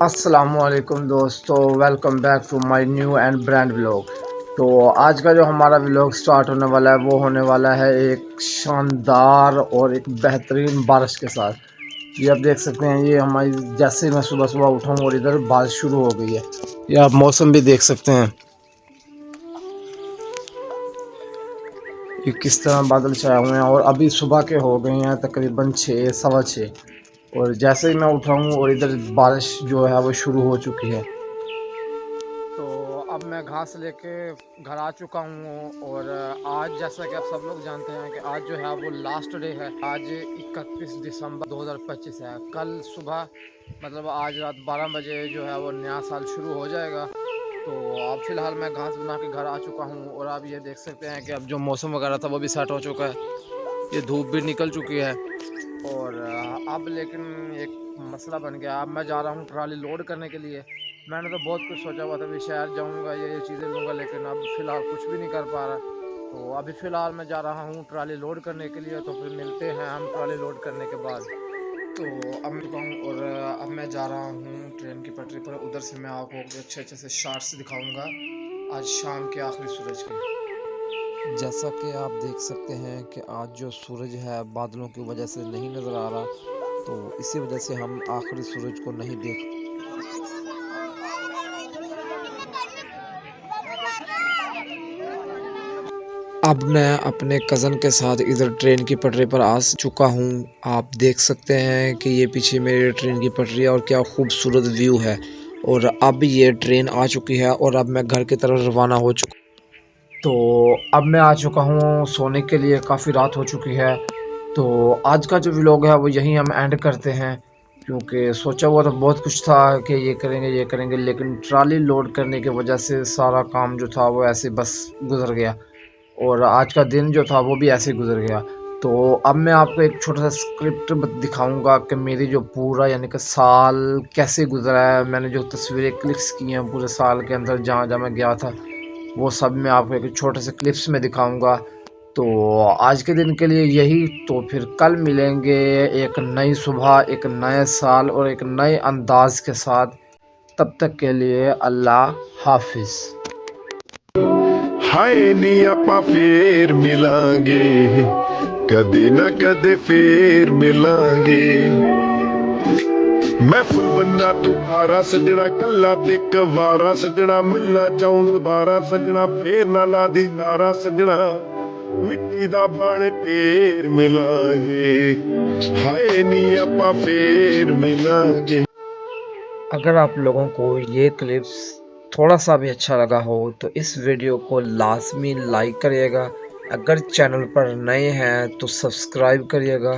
अस्सलामुअलैकुम दोस्तों, welcome back to my new and brand vlog. तो आज का जो हमारा व्लॉग स्टार्ट होने वाला है वो होने वाला है एक शानदार और एक बेहतरीन बारिश के साथ। ये आप देख सकते हैं, ये हमारी जैसे मैं सुबह सुबह उठा हूँ और इधर बारिश शुरू हो गई है। ये आप मौसम भी देख सकते हैं, ये किस तरह बादल छाए हुए हैं और अभी सुबह के हो गए हैं तकरीबन 6 सवा 6। और जैसे ही मैं उठा हूँ और इधर बारिश जो है वो शुरू हो चुकी है। तो अब मैं घास लेके घर आ चुका हूँ और आज जैसा कि आप सब लोग जानते हैं कि आज जो है वो लास्ट डे है। आज 31 दिसंबर 2025 है। कल सुबह मतलब आज रात 12 बजे जो है वो नया साल शुरू हो जाएगा। तो अब फ़िलहाल मैं घास बना के घर आ चुका हूँ और आप ये देख सकते हैं कि अब जो मौसम वगैरह था वो भी सेट हो चुका है। ये धूप भी निकल चुकी है और अब लेकिन एक मसला बन गया। अब मैं जा रहा हूँ ट्राली लोड करने के लिए। मैंने तो बहुत कुछ सोचा हुआ था, भी शहर जाऊँगा ये चीज़ें लूँगा, लेकिन अब फ़िलहाल कुछ भी नहीं कर पा रहा। तो अभी फ़िलहाल मैं जा रहा हूँ ट्राली लोड करने के लिए, तो फिर मिलते हैं हम ट्राली लोड करने के बाद। तो अब मैं चुका हूँ और अब मैं जा रहा हूँ ट्रेन की पटरी पर। उधर से मैं आपको अच्छे अच्छे से शॉट्स दिखाऊँगा आज शाम के आखिरी सूरज के। जैसा कि आप देख सकते हैं कि आज जो सूरज है बादलों की वजह से नहीं नज़र आ रहा, तो इसी वजह से हम आखिरी सूरज को नहीं देख। अब मैं अपने कज़न के साथ इधर ट्रेन की पटरी पर आ चुका हूँ। आप देख सकते हैं कि ये पीछे मेरी ट्रेन की पटरी है और क्या खूबसूरत व्यू है। और अब ये ट्रेन आ चुकी है और अब मैं घर की तरफ रवाना हो चुका। तो अब मैं आ चुका हूँ सोने के लिए, काफ़ी रात हो चुकी है। तो आज का जो व्लॉग है वो यहीं हम एंड करते हैं, क्योंकि सोचा हुआ तो बहुत कुछ था कि ये करेंगे, लेकिन ट्राली लोड करने की वजह से सारा काम जो था वो ऐसे बस गुजर गया और आज का दिन जो था वो भी ऐसे ही गुजर गया। तो अब मैं आपको एक छोटा सा स्क्रिप्ट दिखाऊंगा कि मेरी जो पूरा यानी कि साल कैसे गुजरा है। मैंने जो तस्वीरें क्लिक्स की हैं पूरे साल के अंदर जहाँ जहाँ मैं गया था, वो सब मैं आपको एक छोटे से क्लिप्स में दिखाऊंगा। तो आज के दिन के लिए यही। तो फिर कल मिलेंगे एक नई सुबह, एक नए साल और एक नए अंदाज के साथ। तब तक के लिए अल्लाह हाफिज़। हाय नी ਆਪਾਂ ਫੇਰ ਮਿਲਾਂਗੇ ਕਦੇ ਨਾ ਕਦੇ ਫੇਰ ਮਿਲਾਂਗੇ ਮੈਂ ਫੁੱਲ ਬੰਨਾ ਤੂੰ ਆਰਾ ਸਜਣਾ ਕੱਲਾ ਤੇ ਕਵਾਰਾ ਸਜਣਾ ਮਿਲਣਾ ਚਾਹੁੰ ਦੁਬਾਰਾ ਸਜਣਾ ਫੇਰ ਨਾ ਲਾ ਦੀ ਨਾਰਾ ਸਜਣਾ ਮਿੱਟੀ ਦਾ ਬਣ ਫੇਰ ਮਿਲਾਂਗੇ ਹਾਏ ਨੀ ਆਪਾਂ ਫੇਰ ਮਿਲਾਂਗੇ। अगर आप लोगों को ये क्लिप्स थोड़ा सा भी अच्छा लगा हो तो इस वीडियो को लाजमी लाइक करिएगा। अगर चैनल पर नए हैं तो सब्सक्राइब करिएगा